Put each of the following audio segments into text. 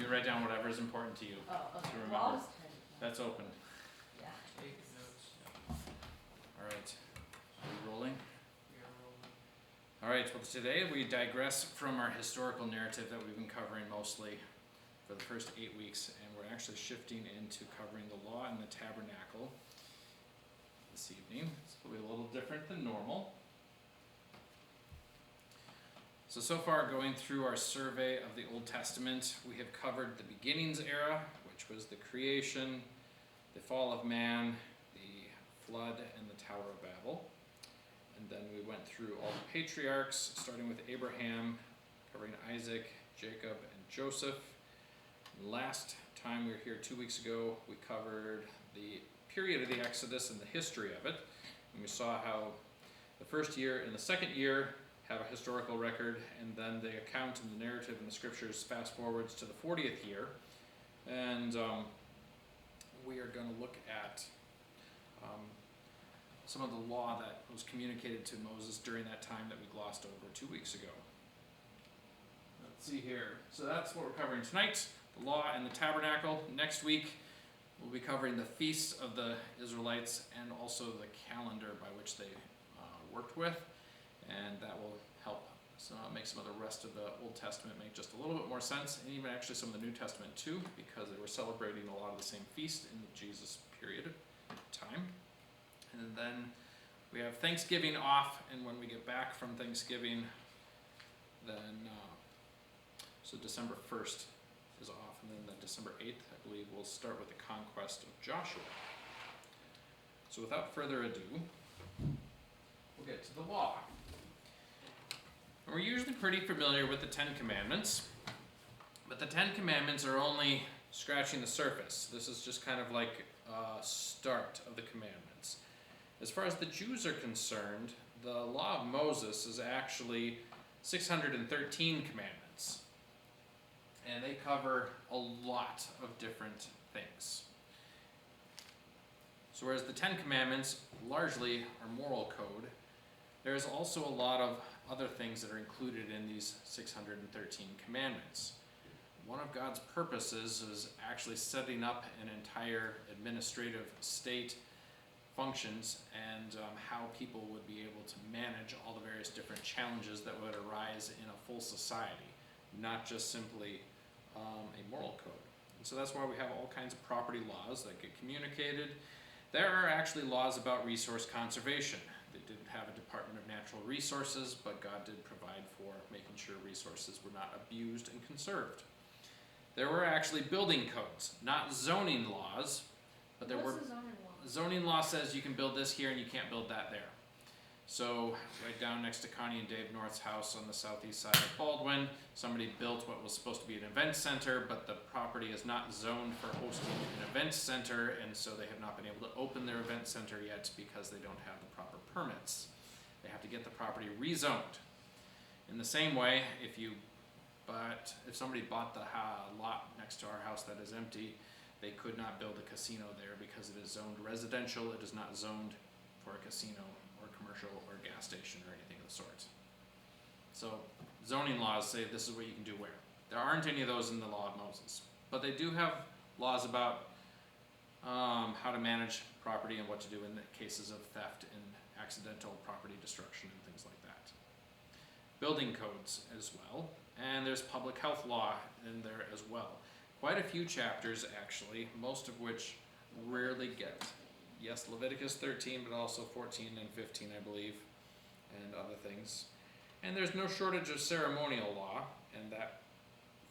You write down whatever is important to you. Oh, okay. To Well, remember. I'll just type it down. That's open. Yeah. Take notes. All right. Are we rolling? We are rolling. All right. Well, today we digress from our historical narrative that we've been covering mostly for the first 8 weeks, and we're actually shifting into covering the law and the tabernacle this evening. It's going to be a little different than normal. So far, going through our survey of the Old Testament, we have covered the beginnings era, which was the creation, the fall of man, the flood, and the Tower of Babel. And then we went through all the patriarchs, starting with Abraham, covering Isaac, Jacob, and Joseph. And last time we were here 2 weeks ago, we covered the period of the Exodus and the history of it. And we saw how the first year and the second year have a historical record, and then the account and the narrative in the scriptures fast forwards to the 40th year. And we are going to look at some of the law that was communicated to Moses during that time that we glossed over 2 weeks ago. Let's see here. So that's what we're covering tonight, the law and the tabernacle. Next week, we'll be covering the feasts of the Israelites and also the calendar by which they worked with. And that will help make some of the rest of the Old Testament make just a little bit more sense, and even actually some of the New Testament too, because they were celebrating a lot of the same feast in the Jesus period of time. And then we have Thanksgiving off, and when we get back from Thanksgiving, then so December 1st is off, and then the December 8th, I believe, we'll start with the conquest of Joshua. So without further ado, we'll get to the law. We're usually pretty familiar with the Ten Commandments, but the Ten Commandments are only scratching the surface. This is just kind of like a start of the commandments. As far as the Jews are concerned, the law of Moses is actually 613 commandments, and they cover a lot of different things. So whereas the Ten Commandments largely are moral code, there's also a lot of other things that are included in these 613 commandments. One of God's purposes is actually setting up an entire administrative state functions and how people would be able to manage all the various different challenges that would arise in a full society, not just simply a moral code. And so that's why we have all kinds of property laws that get communicated. There are actually laws about resource conservation. They didn't have a Department of Natural Resources, but God did provide for making sure resources were not abused and conserved. There were actually building codes, not zoning laws, but there were. What's the zoning law? Zoning law says you can build this here and you can't build that there. So right down next to Connie and Dave North's house on the southeast side of Baldwin, somebody built what was supposed to be an event center, but the property is not zoned for hosting an event center, and so they have not been able to open their event center yet because they don't have the proper permits. They have to get the property rezoned. In the same way, if somebody bought the lot next to our house that is empty, they could not build a casino there because it is zoned residential. It is not zoned for a casino or commercial or gas station or anything of the sort. So zoning laws say this is what you can do where. There aren't any of those in the law of Moses, but they do have laws about how to manage property and what to do in the cases of theft and accidental property destruction and things like that. Building codes as well, and there's public health law in there as well. Quite a few chapters actually, most of which rarely get. Yes, Leviticus 13, but also 14 and 15, I believe, and other things. And there's no shortage of ceremonial law, and that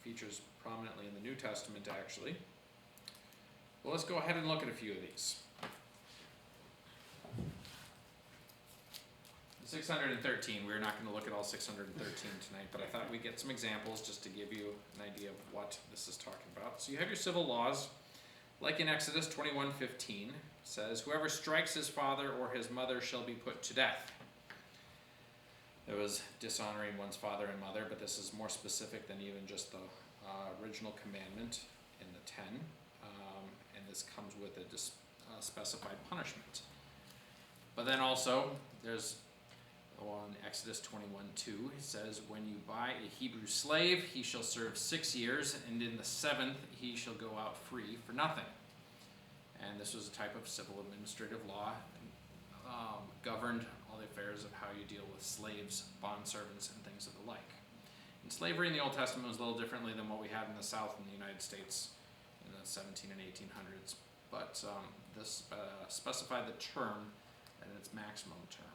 features prominently in the New Testament actually. Well, let's go ahead and look at a few of these. 613, we're not going to look at all 613 tonight, but I thought we'd get some examples just to give you an idea of what this is talking about. So you have your civil laws, like in Exodus 21:15, says, "Whoever strikes his father or his mother shall be put to death." It was dishonoring one's father and mother, but this is more specific than even just the original commandment in the 10, and this comes with a specified punishment. But then also, there's Go on, Exodus 21:2, it says, "When you buy a Hebrew slave, he shall serve 6 years, and in the 7th he shall go out free for nothing." And this was a type of civil administrative law, governed all the affairs of how you deal with slaves, bondservants, and things of the like. And slavery in the Old Testament was a little differently than what we had in the South in the United States in the 17 and 1800s, but this specified the term at its maximum term.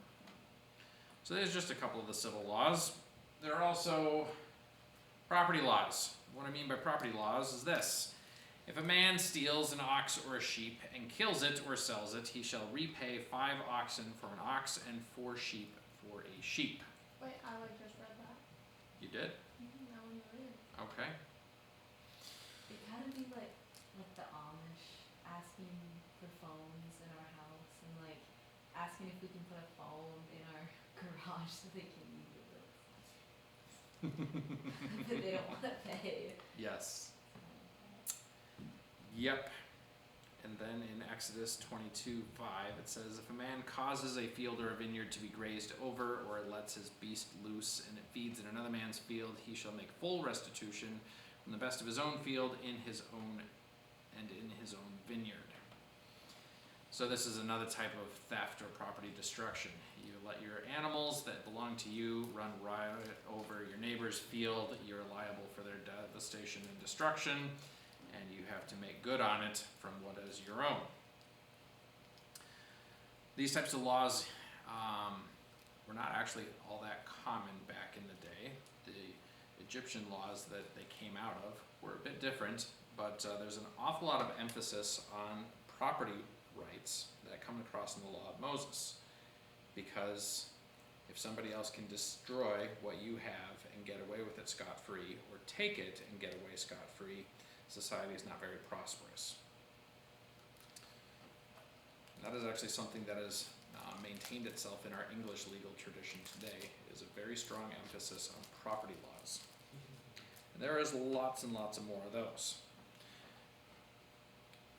So there's just a couple of the civil laws. There are also property laws. What I mean by property laws is this. If a man steals an ox or a sheep and kills it or sells it, he shall repay 5 oxen for an ox and 4 sheep for a sheep. Wait, I just read that. You did? That one you read. Okay. It kind of be like the Amish asking for phones in our house and like asking if we can put a phone in our garage so they can use it. But they don't want to pay. Yes. Yep. And then in Exodus 22:5 it says, "If a man causes a field or a vineyard to be grazed over, or lets his beast loose, and it feeds in another man's field, he shall make full restitution from the best of his own field in his own vineyard." So this is another type of theft or property destruction. You let your animals that belong to you run riot over your neighbor's field, you're liable for their devastation and destruction, and you have to make good on it from what is your own. These types of laws were not actually all that common back in the day. The Egyptian laws that they came out of were a bit different, but there's an awful lot of emphasis on property rights that come across in the law of Moses, because if somebody else can destroy what you have and get away with it scot-free, or take it and get away scot-free, society is not very prosperous. And that is actually something that has maintained itself in our English legal tradition today, is a very strong emphasis on property laws. And there is lots and lots of more of those.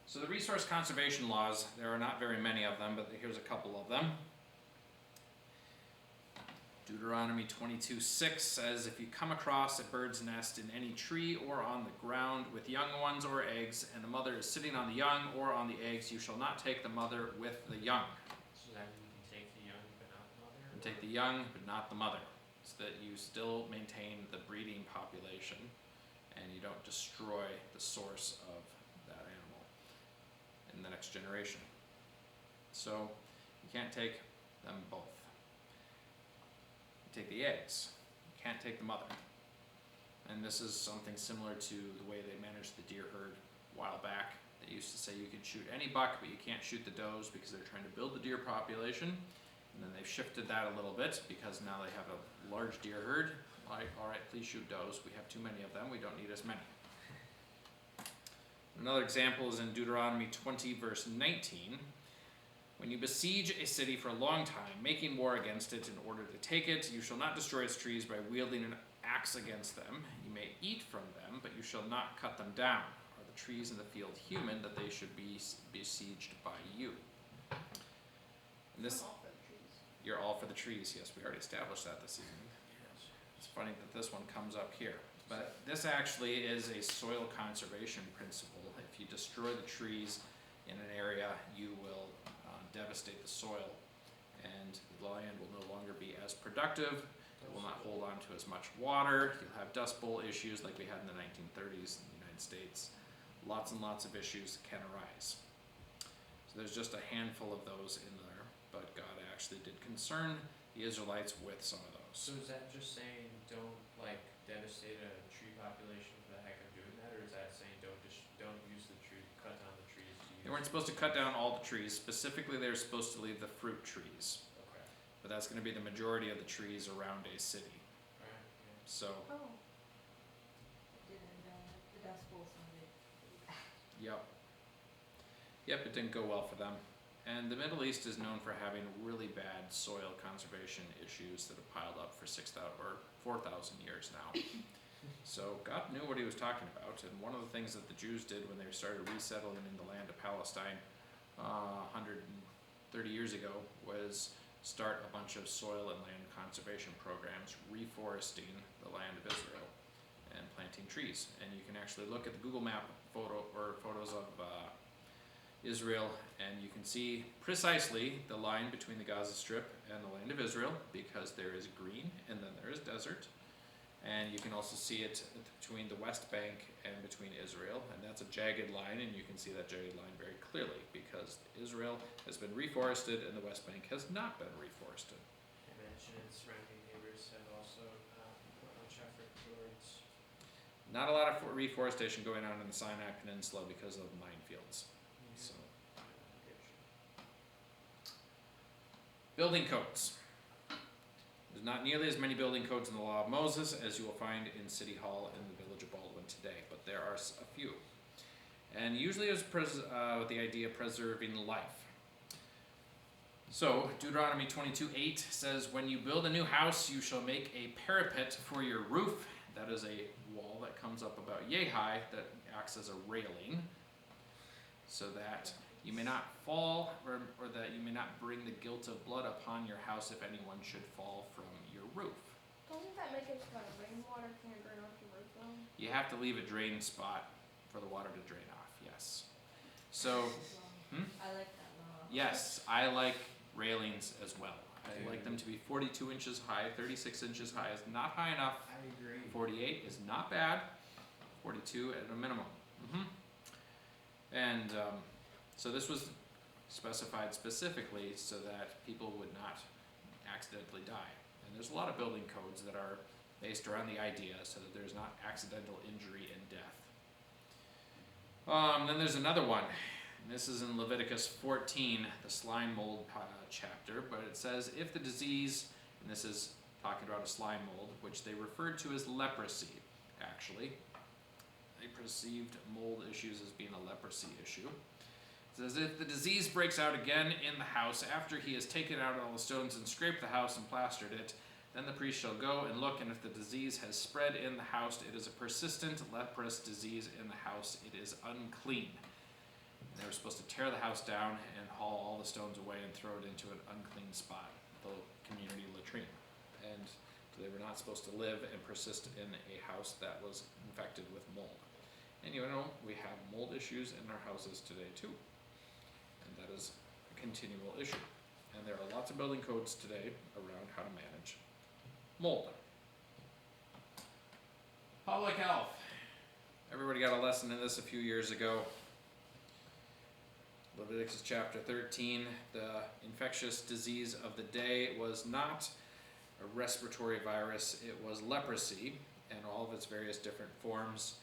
So the resource conservation laws, there are not very many of them, but here's a couple of them. Deuteronomy 22:6 says, "If you come across a bird's nest in any tree or on the ground with young ones or eggs, and the mother is sitting on the young or on the eggs, you shall not take the mother with the young." So that means you can take the young but not the mother? And take the young but not the mother, so that you still maintain the breeding population and you don't destroy the source of that animal in the next generation. So you can't take them both. You take the eggs, you can't take the mother. And this is something similar to the way they managed the deer herd a while back. They used to say you can shoot any buck, but you can't shoot the does because they're trying to build the deer population. And then they've shifted that a little bit because now they have a large deer herd. Like, all right, please shoot does. We have too many of them. We don't need as many. Another example is in Deuteronomy 20, verse 19. "When you besiege a city for a long time, making war against it in order to take it, you shall not destroy its trees by wielding an axe against them. You may eat from them, but you shall not cut them down. Are the trees in the field human, that they should be besieged by you?" And this, I'm all for the trees. you're all for the trees. Yes, we already established that this evening. Yes. It's funny that this one comes up here. But this actually is a soil conservation principle. If you destroy the trees in an area, you will devastate the soil, and the land will no longer be as productive. It will not hold on to as much water. You'll have dust bowl issues like we had in the 1930s in the United States. Lots and lots of issues can arise. So there's just a handful of those in there, but God actually did concern the Israelites with some of those. So is that just saying don't like devastate a tree population for the heck of doing that, or is that saying don't use the tree, cut down the trees to use? They weren't supposed to cut down all the trees. Specifically, they were supposed to leave the fruit trees. Okay. But that's going to be the majority of the trees around a city. Alright, So, Oh. The Dust Bowl sounded pretty bad. yep. Yep, it didn't go well for them. And the Middle East is known for having really bad soil conservation issues that have piled up for 6,000 or 4,000 years now. So God knew what he was talking about, and one of the things that the Jews did when they started resettling in the land of Palestine 130 years ago was start a bunch of soil and land conservation programs, reforesting the land of Israel and planting trees. And you can actually look at the Google Map photos of Israel, and you can see precisely the line between the Gaza Strip and the land of Israel, because there is green and then there is desert. And you can also see it between the West Bank and between Israel, and that's a jagged line, and you can see that jagged line very clearly because Israel has been reforested and the West Bank has not been reforested. I imagine its surrounding neighbors have also put much effort towards. Not a lot of reforestation going on in the Sinai Peninsula because of minefields. So, building codes. There's not nearly as many building codes in the Law of Moses as you will find in City Hall in the village of Baldwin today, but there are a few. And usually it's with the idea of preserving life. So, Deuteronomy 22:8 says, "When you build a new house, you shall make a parapet for your roof." That is a wall that comes up about yay high that acts as a railing, so that you may not fall, or that you may not bring the guilt of blood upon your house if anyone should fall from your roof. Doesn't that make it so that rainwater can't drain off your roof though? You have to leave a drain spot for the water to drain off, yes. So, I like that law. yes, I like railings as well. I like them to be 42 inches high. 36 inches high is not high enough. I agree. 48 is not bad. 42 at a minimum. And so this was specified specifically so that people would not accidentally die. And there's a lot of building codes that are based around the idea so that there's not accidental injury and death. Then there's another one. And this is in Leviticus 14, the slime mold chapter, but it says, if the disease, and this is talking about a slime mold, which they referred to as leprosy, actually. They perceived mold issues as being a leprosy issue. It says, if the disease breaks out again in the house after he has taken out all the stones and scraped the house and plastered it, then the priest shall go and look, and if the disease has spread in the house, it is a persistent leprous disease in the house, it is unclean. And they were supposed to tear the house down and haul all the stones away and throw it into an unclean spot, the community latrine. And they were not supposed to live and persist in a house that was infected with mold. And you know, we have mold issues in our houses today too. And that is a continual issue. And there are lots of building codes today around how to manage mold. Public health. Everybody got a lesson in this a few years ago. Leviticus chapter 13, the infectious disease of the day was not a respiratory virus, it was leprosy, and all of its various different forms,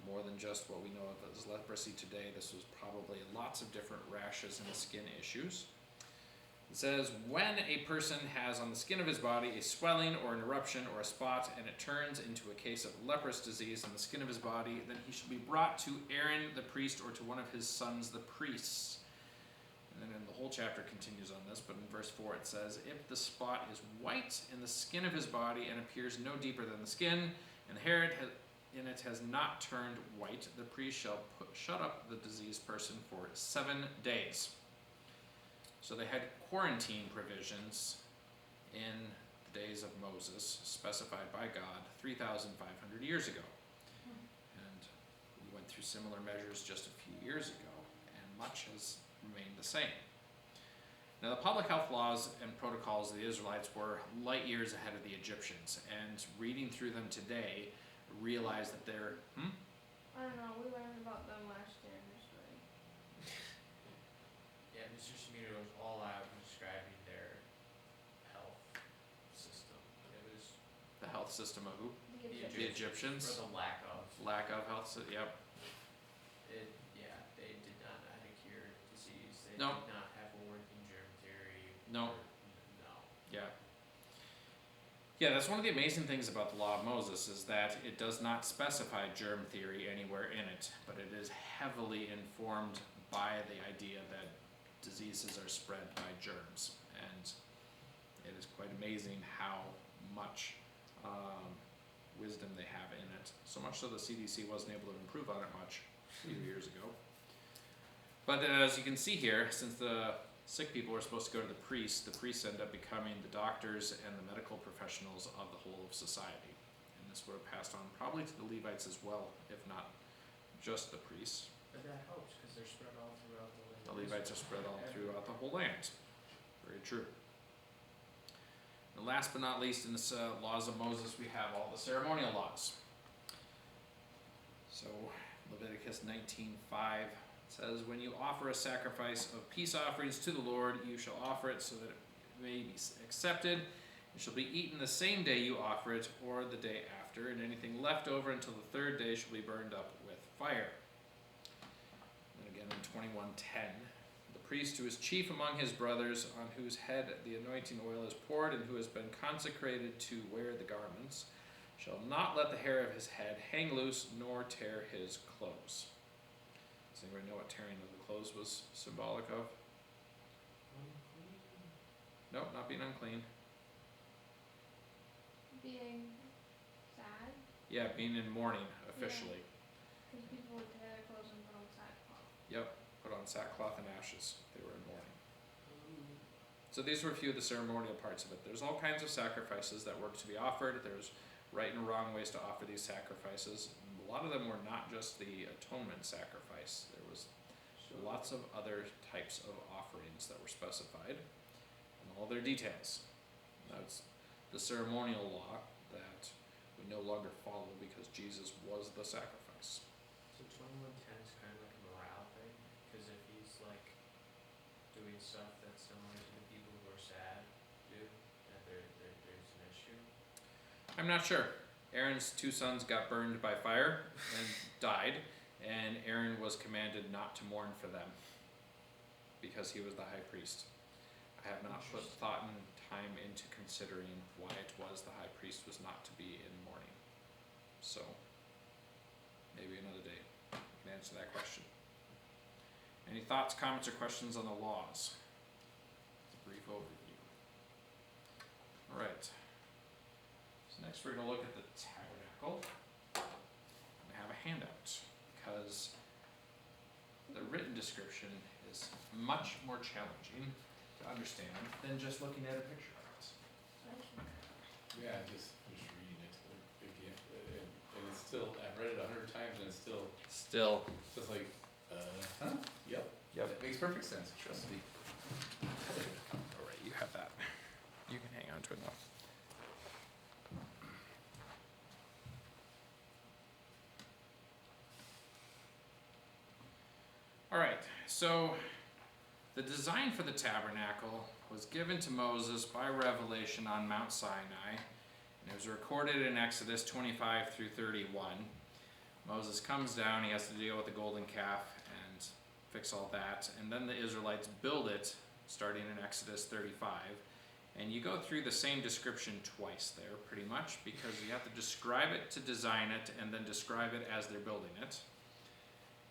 more than just what we know of as leprosy today. This was probably lots of different rashes and skin issues. It says, when a person has on the skin of his body a swelling or an eruption or a spot, and it turns into a case of leprous disease on the skin of his body, then he shall be brought to Aaron the priest or to one of his sons the priests. And then the whole chapter continues on this, but in verse 4 it says, if the spot is white in the skin of his body and appears no deeper than the skin, and the hair in it has not turned white, the priest shall shut up the diseased person for 7 days. So they had quarantine provisions in the days of Moses, specified by God 3,500 years ago. And we went through similar measures just a few years ago, and much has remained the same. Now, the public health laws and protocols of the Israelites were light years ahead of the Egyptians, and reading through them today, realize that they're, I don't know, we learned about them last year in history. Yeah, Mr. Schmieder was all out describing their health system. It was the health system of who? The The The Egyptians. Egyptians. for the lack of. Lack of health, yep. They did not know how to cure disease. They No. did not have a working germ theory. No. No. Yeah. Yeah, that's one of the amazing things about the Law of Moses is that it does not specify germ theory anywhere in it, but it is heavily informed by the idea that diseases are spread by germs. And it is quite amazing how much wisdom they have in it. So much so the CDC wasn't able to improve on it much a few years ago. But as you can see here, since the sick people were supposed to go to the priests. The priests end up becoming the doctors and the medical professionals of the whole of society. And this would have passed on probably to the Levites as well, if not just the priests. But that helps, cause they're spread all throughout the land. The Levites are spread all throughout the whole land. Very true. And last but not least, in the laws of Moses, we have all the ceremonial laws. So Leviticus 19:5 says, "When you offer a sacrifice of peace offerings to the Lord, you shall offer it so that it may be accepted. It shall be eaten the same day you offer it, or the day after, and anything left over until the third day shall be burned up with fire." And again in 21:10, "The priest who is chief among his brothers, on whose head the anointing oil is poured, and who has been consecrated to wear the garments, shall not let the hair of his head hang loose, nor tear his clothes." Does anybody know what tearing of the clothes was symbolic of? No, not being unclean. Being sad, Yeah, being in mourning officially. because people would tear their clothes and put on sackcloth. Yep, put on sackcloth and ashes. They were in mourning. So these were a few of the ceremonial parts of it. There's all kinds of sacrifices that were to be offered. There's right and wrong ways to offer these sacrifices. A lot of them were not just the atonement sacrifice. There was lots of other types of offerings that were specified, and all their details. That's the ceremonial law that we no longer follow because Jesus was the sacrifice. So 21:10 is kind of like a morale thing, because if he's like doing stuff that's similar to the people who are sad do, that there's an issue. I'm not sure. Aaron's two sons got burned by fire and died, and Aaron was commanded not to mourn for them because he was the high priest. I have not put thought and time into considering why it was the high priest was not to be in mourning. So, maybe another day I can answer that question. Any thoughts, comments, or questions on the laws? A brief overview. Alright. So next we're going to look at the tabernacle. I have a handout because the written description is much more challenging to understand than just looking at a picture of it. Yeah, I just finished reading it again, and it's still, I've read it 100 times and it's still just like, huh? Yep. That makes perfect sense, trust me. Alright, you have that. You can hang on to it now. Alright, so the design for the tabernacle was given to Moses by revelation on Mount Sinai, and it was recorded in Exodus 25 through 31. Moses comes down, he has to deal with the golden calf and fix all that, and then the Israelites build it, starting in Exodus 35. And you go through the same description twice there, pretty much, because you have to describe it to design it, and then describe it as they're building it.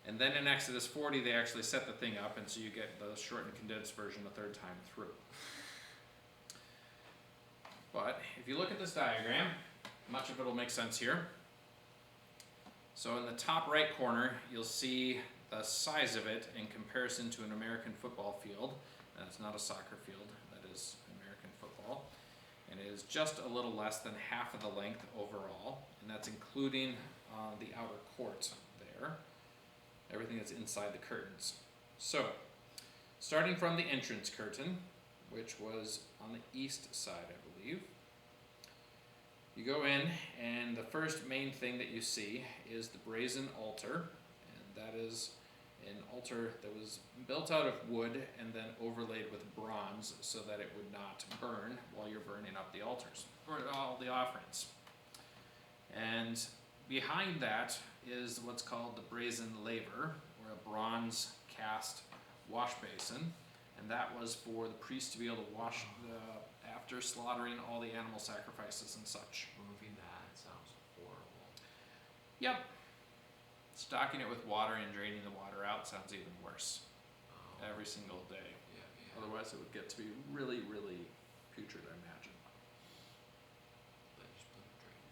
And then in Exodus 40, they actually set the thing up, and so you get the shortened, condensed version a third time through. But if you look at this diagram, much of it will make sense here. So in the top right corner, you'll see the size of it in comparison to an American football field. And it's not a soccer field, that is American football. And it is just a little less than half of the length overall, and that's including the outer court there. Everything that's inside the curtains. So, starting from the entrance curtain, which was on the east side, I believe, you go in, and the first main thing that you see is the brazen altar, and that is an altar that was built out of wood and then overlaid with bronze so that it would not burn while you're burning up the altars, or all the offerings. And behind that is what's called the brazen laver, or a bronze cast wash basin, and that was for the priest to be able to wash after slaughtering all the animal sacrifices and such. Removing that sounds horrible. Yep. Stocking it with water and draining the water out sounds even worse every single day. Yeah. Otherwise it would get to be really, really putrid, I imagine. They just put a drain.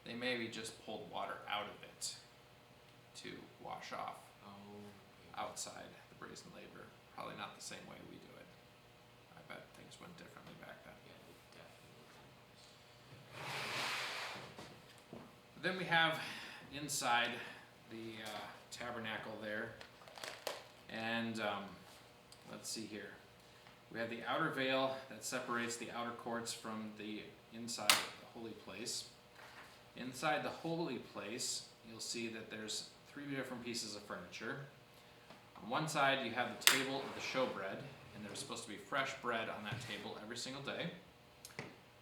They maybe just pulled water out of it to wash off Oh. outside the brazen laver. Probably not the same way we do it. things went differently back then. Yeah, they definitely did. Then we have inside the tabernacle there, and let's see here. We have the outer veil that separates the outer courts from the inside of the holy place. Inside the holy place, you'll see that there's 3 different pieces of furniture. On one side, you have the table of the showbread, and there's supposed to be fresh bread on that table every single day.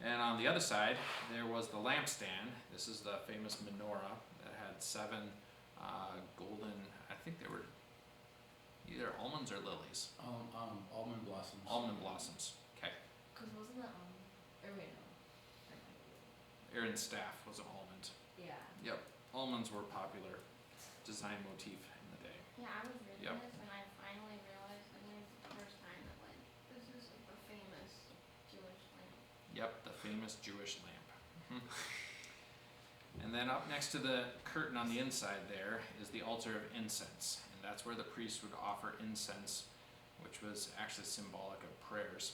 And on the other side, there was the lampstand. This is the famous menorah that had 7 golden, I think they were either almonds or lilies. Almond blossoms. Almond blossoms. Okay. Cause wasn't that or wait, no. Never mind. Aaron's staff was an almond. Yeah. Yep. Almonds were popular design motif in the day. Yeah, I was reading Yep. this and I finally realized, I think it's the first time that like, this is the famous Jewish lamp. Yep, the famous Jewish lamp. Mhm. And then up next to the curtain on the inside there is the altar of incense. And that's where the priest would offer incense, which was actually symbolic of prayers.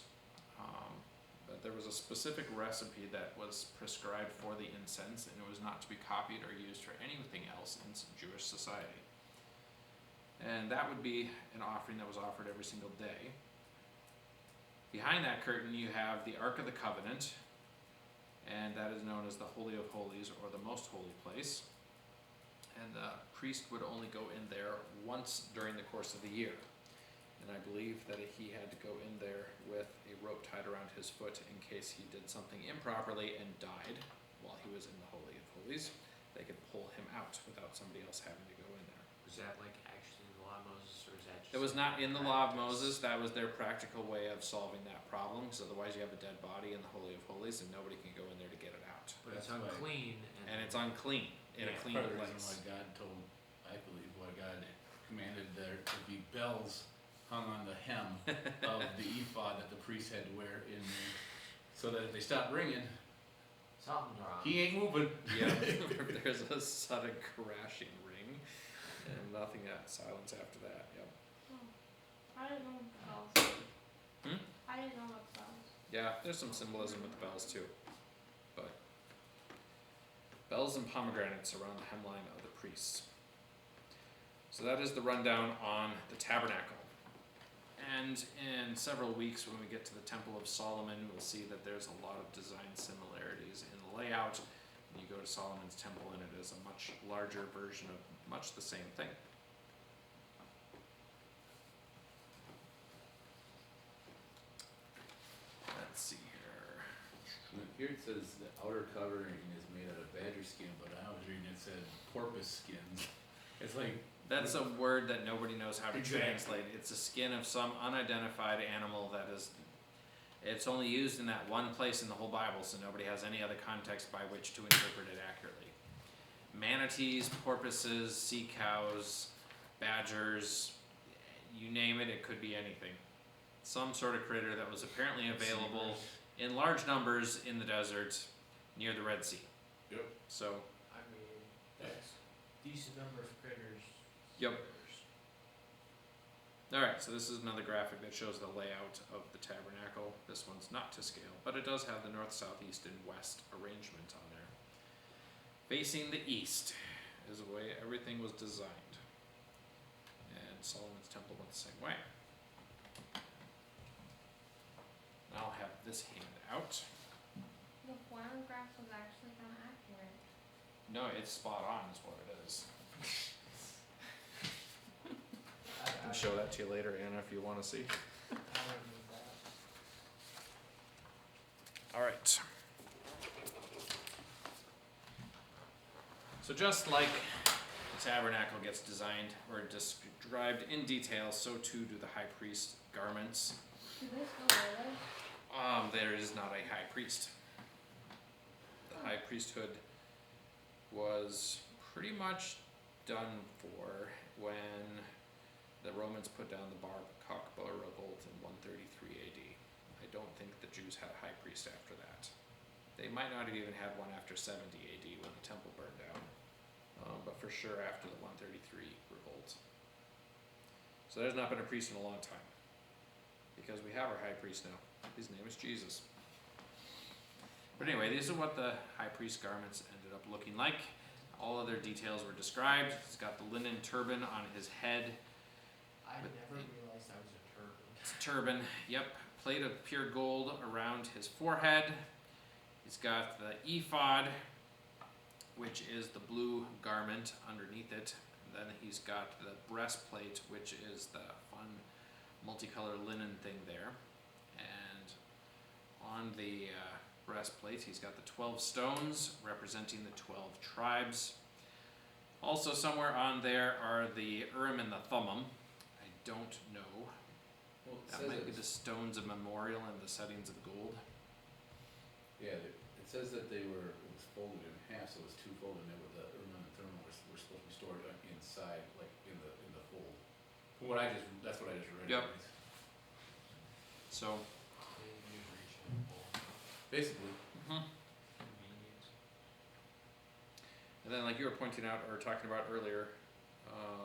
But there was a specific recipe that was prescribed for the incense, and it was not to be copied or used for anything else in Jewish society. And that would be an offering that was offered every single day. Behind that curtain, you have the Ark of the Covenant, and that is known as the Holy of Holies, or the Most Holy Place. And the priest would only go in there once during the course of the year. And I believe that he had to go in there with a rope tied around his foot in case he did something improperly and died while he was in the Holy of Holies. They could pull him out without somebody else having to go in there. Was that like actually the law of Moses, or is that just? It was not in the law of practice? Moses. That was their practical way of solving that problem, because otherwise you have a dead body in the Holy of Holies and nobody can go in there to get it out. But it's That's why- unclean And it's unclean in a Yeah, clean Part of the reason place. why God told, I believe, why God commanded there to be bells hung on the hem of the ephod that the priest had to wear in there, so that if they stopped ringing, Something's wrong. he ain't moving. Yeah, there's a sudden crashing ring and nothing silence after that. Yep. Oh, I didn't know what the bells were. Hmm? I didn't know what the bells. Yeah, there's some symbolism with the bells too. But bells and pomegranates around the hemline of the priests. So that is the rundown on the tabernacle. And in several weeks, when we get to the Temple of Solomon, we'll see that there's a lot of design similarities in the layout. When you go to Solomon's temple, and it is a much larger version of much the same thing. Let's see here. Here it says the outer covering is made out of badger skin, but I was reading it said porpoise skins. It's like, That's a word that nobody knows how to Exactly. translate. It's a skin of some unidentified animal that is. It's only used in that one place in the whole Bible, so nobody has any other context by which to interpret it accurately. Manatees, porpoises, sea cows, badgers, you name it, it could be anything. Some sort of critter that was apparently available in large numbers in the desert near the Red Sea. Yep. So, I mean, that's decent number of critters. Yep. alright, so this is another graphic that shows the layout of the tabernacle. This one's not to scale, but it does have the north, south, east, and west arrangement on there. Facing the east is the way everything was designed. And Solomon's temple went the same way. I'll have this handed out. The photograph was actually kind of accurate. No, it's spot on is what it is. I can show that to you later, Anna, if you want to see. I don't need that. Alright. So just like the tabernacle gets designed or described in detail, so too do the high priest garments. Do they still wear those? There is not a high priest. The high priesthood was pretty much done for when the Romans put down the Bar Kokhba revolt in 133 AD. I don't think the Jews had a high priest after that. They might not have even had one after 70 AD when the temple burned down, but for sure after the 133 revolt. So there's not been a priest in a long time, because we have our high priest now. His name is Jesus. But anyway, these are what the high priest garments ended up looking like. All other details were described. He's got the linen turban on his head. I But never realized that was a turban. It's a turban, yep. Plate of pure gold around his forehead. He's got the ephod, which is the blue garment underneath it. And then he's got the breastplate, which is the fun multicolored linen thing there. And on the breastplate, he's got the 12 stones representing the 12 tribes. Also somewhere on there are the Urim and the Thummim. I don't know. Well, it That says might be it's- the stones of memorial and the settings of gold. Yeah, it says that it was folded in half, so it was two-folded, and with the Urim and Thummim were supposed to be stored inside, like in the fold. From that's what I just read. Yep. So, Maybe reachable. Basically, Convenient. and then like you were pointing out or talking about earlier,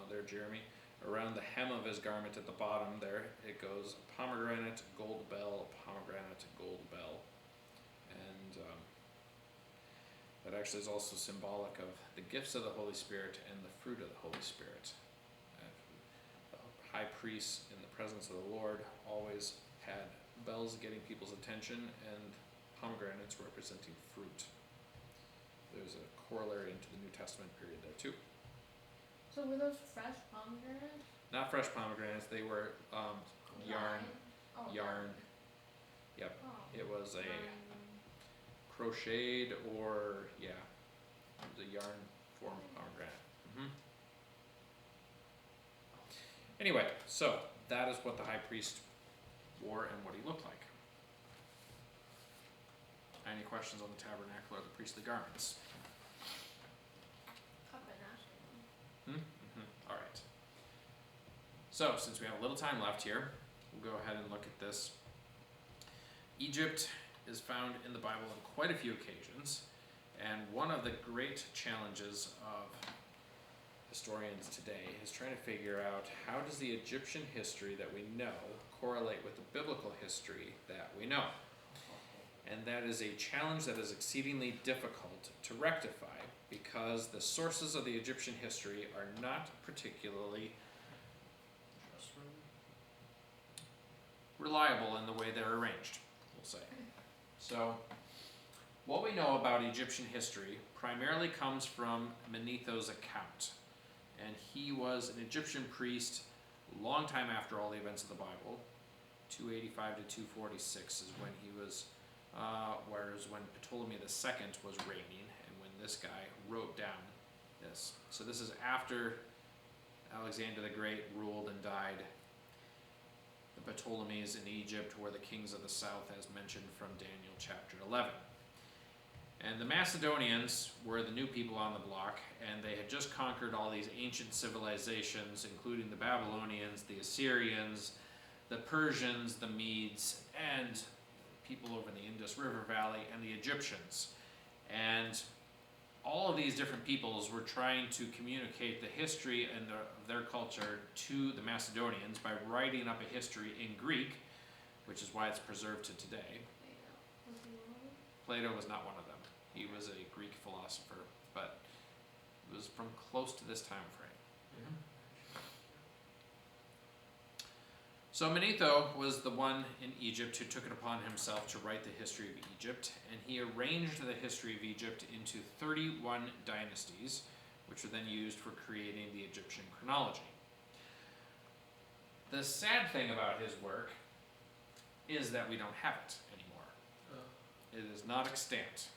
there, Jeremy, around the hem of his garment at the bottom there, it goes pomegranate, gold bell, pomegranate, gold bell. And that actually is also symbolic of the gifts of the Holy Spirit and the fruit of the Holy Spirit. The high priest in the presence of the Lord always had bells getting people's attention and pomegranates representing fruit. There's a corollary into the New Testament period there too. So were those fresh pomegranates? Not fresh pomegranates, they were yarn. Dried? Oh, Yarn. Yep, Oh. it was a Yarn. crocheted or, yeah, it was a yarn form of pomegranate. Anyway, so that is what the high priest wore and what he looked like. Any questions on the tabernacle or the priestly garments? I've been asking them. All right. So, since we have a little time left here, we'll go ahead and look at this. Egypt is found in the Bible on quite a few occasions, and one of the great challenges of historians today is trying to figure out how does the Egyptian history that we know correlate with the biblical history that we know. And that is a challenge that is exceedingly difficult to rectify because the sources of the Egyptian history are not particularly reliable in the way they're arranged, we'll say. So, what we know about Egyptian history primarily comes from Manetho's account. And he was an Egyptian priest a long time after all the events of the Bible. 285 to 246 is when he was, whereas when Ptolemy II was reigning, and when this guy wrote down this. So this is after Alexander the Great ruled and died. The Ptolemies in Egypt were the kings of the south, as mentioned from Daniel chapter 11. And the Macedonians were the new people on the block, and they had just conquered all these ancient civilizations, including the Babylonians, the Assyrians, the Persians, the Medes, and people over in the Indus River Valley, and the Egyptians. And all of these different peoples were trying to communicate the history and their culture to the Macedonians by writing up a history in Greek, which is why it's preserved to today. Was he wrong? Plato was not one of them. He was a Greek philosopher, but it was from close to this time frame. So Manetho was the one in Egypt who took it upon himself to write the history of Egypt, and he arranged the history of Egypt into 31 dynasties, which were then used for creating the Egyptian chronology. The sad thing about his work is that we don't have it anymore. It is not extant.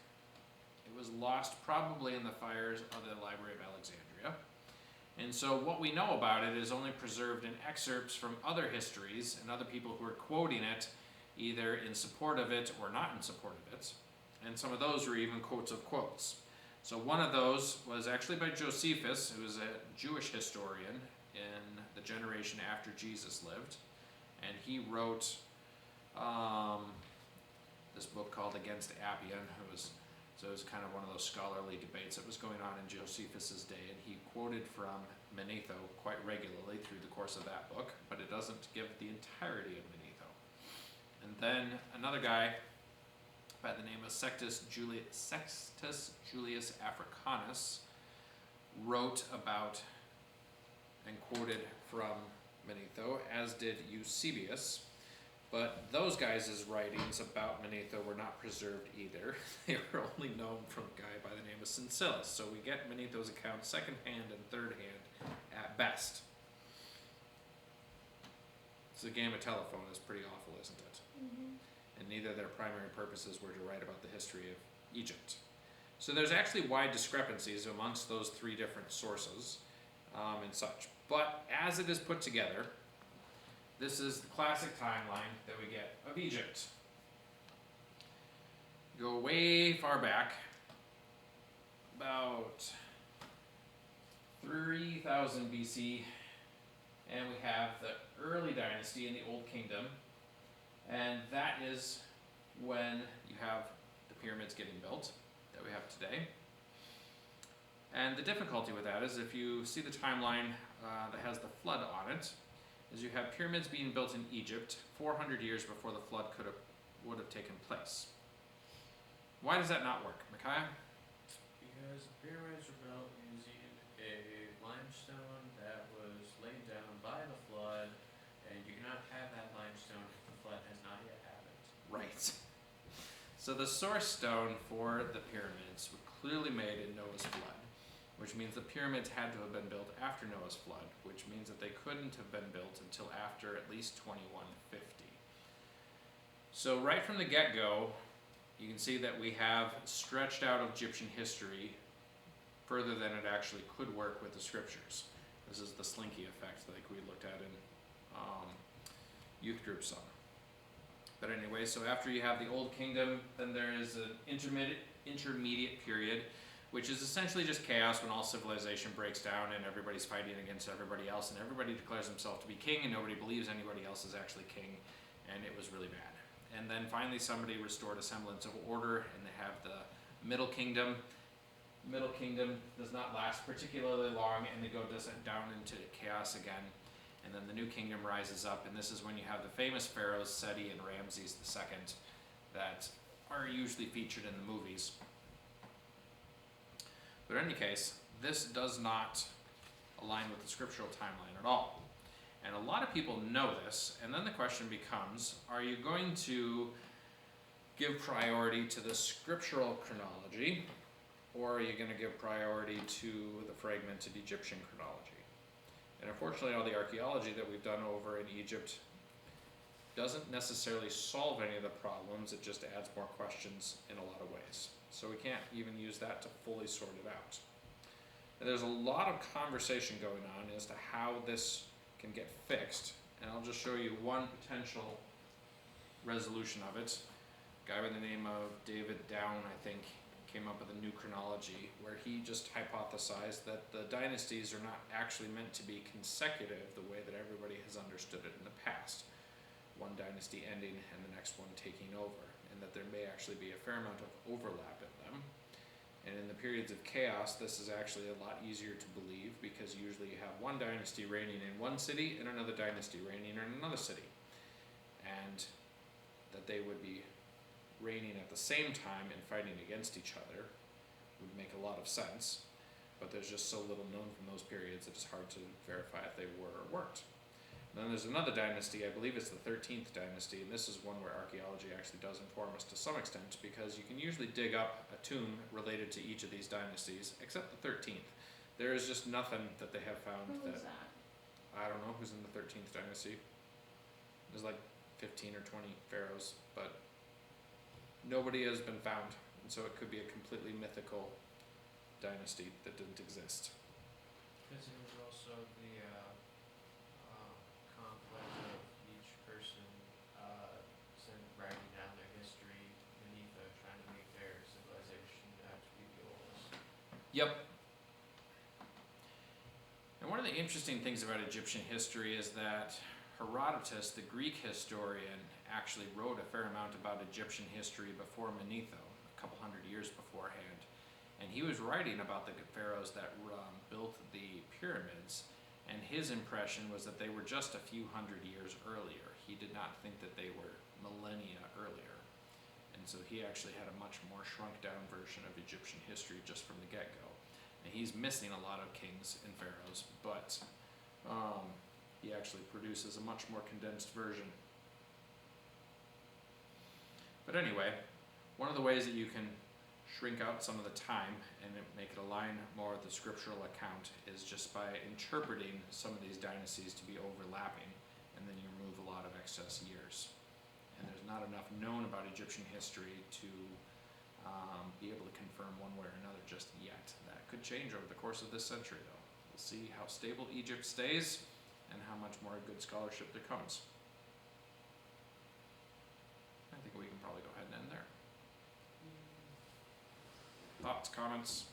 It was lost probably in the fires of the Library of Alexandria. And so what we know about it is only preserved in excerpts from other histories and other people who are quoting it, either in support of it or not in support of it. And some of those were even quotes of quotes. So one of those was actually by Josephus, who was a Jewish historian in the generation after Jesus lived. And he wrote this book called Against Appian, so it was kind of one of those scholarly debates that was going on in Josephus's day, and he quoted from Manetho quite regularly through the course of that book, but it doesn't give the entirety of Manetho. And then another guy by the name of Sextus Julius Africanus wrote about and quoted from Manetho, as did Eusebius. But those guys' writings about Manetho were not preserved either. They were only known from a guy by the name of Syncellus. So we get Manetho's account second-hand and third-hand at best. So the game of telephone is pretty awful, isn't it? And neither of their primary purposes were to write about the history of Egypt. So there's actually wide discrepancies amongst those three different sources and such. But as it is put together, this is the classic timeline that we get of Egypt. Go way far back, about 3000 BC, and we have the early dynasty in the Old Kingdom, and that is when you have the pyramids getting built that we have today. And the difficulty with that is, if you see the timeline that has the flood on it, is you have pyramids being built in Egypt 400 years before the flood would have taken place. Why does that not work, Micaiah? Because the pyramids were built using a limestone that was laid down by the flood, and you cannot have that limestone if the flood has not yet happened. Right. So the source stone for the pyramids were clearly made in Noah's flood, which means the pyramids had to have been built after Noah's flood, which means that they couldn't have been built until after at least 2150. So right from the get-go, you can see that we have stretched out Egyptian history further than it actually could work with the scriptures. This is the slinky effect like we looked at in youth group some. But anyway, so after you have the Old Kingdom, then there is an intermediate period, which is essentially just chaos when all civilization breaks down and everybody's fighting against everybody else, and everybody declares himself to be king and nobody believes anybody else is actually king, and it was really bad. And then finally somebody restored a semblance of order, and they have the Middle Kingdom. Middle Kingdom does not last particularly long, and they go down into chaos again. And then the New Kingdom rises up, and this is when you have the famous pharaohs Seti and Ramses II that are usually featured in the movies. But in any case, this does not align with the scriptural timeline at all. And a lot of people know this, and then the question becomes, are you going to give priority to the scriptural chronology, or are you going to give priority to the fragmented Egyptian chronology? And unfortunately, all the archaeology that we've done over in Egypt doesn't necessarily solve any of the problems, it just adds more questions in a lot of ways. So we can't even use that to fully sort it out. And there's a lot of conversation going on as to how this can get fixed, and I'll just show you one potential resolution of it. A guy by the name of David Down, I think, came up with a new chronology where he just hypothesized that the dynasties are not actually meant to be consecutive the way that everybody has understood it in the past. One dynasty ending and the next one taking over, and that there may actually be a fair amount of overlap in them. And in the periods of chaos, this is actually a lot easier to believe, because usually you have one dynasty reigning in one city and another dynasty reigning in another city. And that they would be reigning at the same time and fighting against each other would make a lot of sense. But there's just so little known from those periods that it's hard to verify if they were or weren't. Then there's another dynasty, I believe it's the 13th dynasty, and this is one where archaeology actually does inform us to some extent, because you can usually dig up a tomb related to each of these dynasties, except the 13th. There is just nothing that they have found. Who was that? I don't know who's in the 13th dynasty. There's like 15 or 20 pharaohs, but nobody has been found, and so it could be a completely mythical dynasty that didn't exist. Because it was also the conflict of each person writing down their history beneath trying to make their civilization out to be the oldest. Yep. And one of the interesting things about Egyptian history is that Herodotus, the Greek historian, actually wrote a fair amount about Egyptian history before Manetho, a couple hundred years beforehand. And he was writing about the pharaohs that built the pyramids, and his impression was that they were just a few hundred years earlier. He did not think that they were millennia earlier. And so he actually had a much more shrunk down version of Egyptian history just from the get-go. And he's missing a lot of kings and pharaohs, but he actually produces a much more condensed version. But anyway, one of the ways that you can shrink out some of the time and make it align more with the scriptural account is just by interpreting some of these dynasties to be overlapping, and then you remove a lot of excess years. And there's not enough known about Egyptian history to be able to confirm one way or another just yet. That could change over the course of this century, though. We'll see how stable Egypt stays and how much more good scholarship there comes. I think we can probably go ahead and end there. Thoughts, comments?